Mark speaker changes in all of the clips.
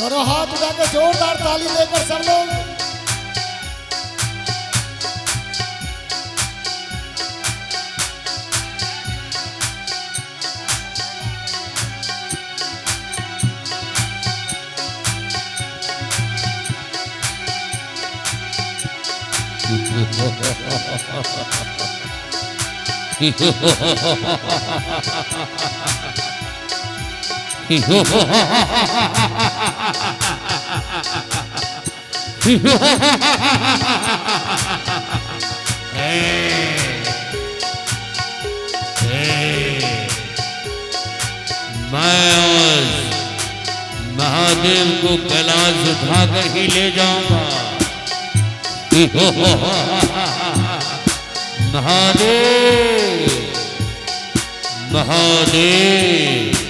Speaker 1: दोनों हाथ उठा के जोरदार ताली देकर सब लोग
Speaker 2: महादेव को कैलाश उठाकर ही ले जाऊंगा। महादेव महादेव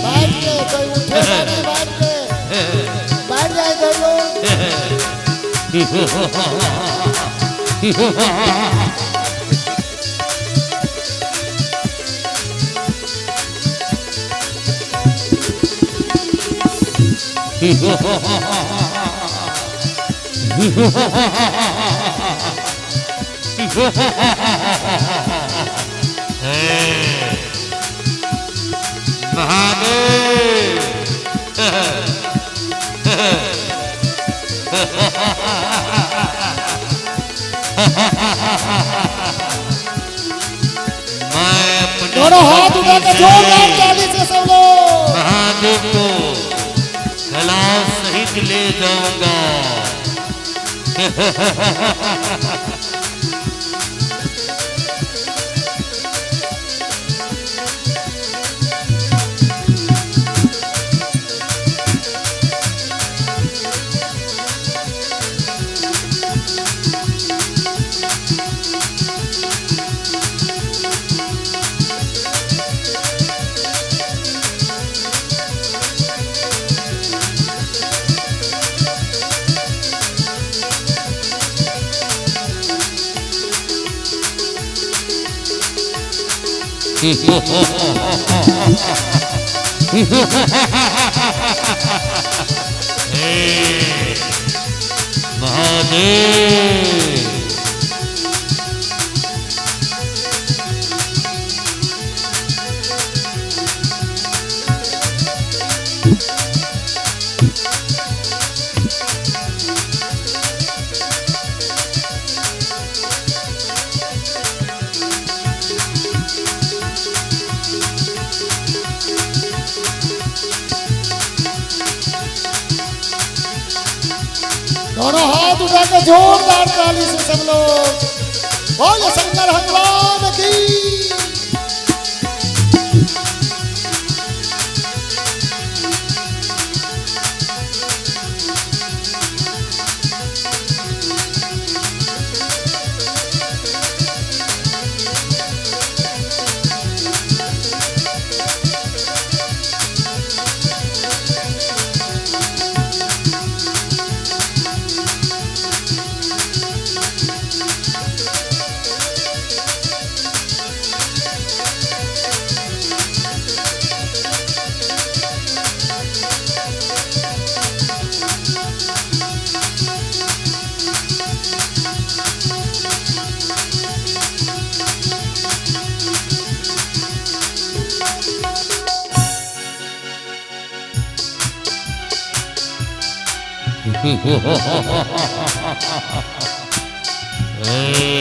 Speaker 1: बैठ के कोई उठे बैठ के बैठ जाए दो लोग
Speaker 2: महादेव
Speaker 1: दोनों हाथ उठा के जोरदार ताली से सब लोग
Speaker 2: महादेव को कैलाश सहित ले जाऊंगा। महादेव
Speaker 1: दोनों हाथ उठा के जोरदार ताली से सब लोग बोलो शंकर भगवान की।
Speaker 2: Hey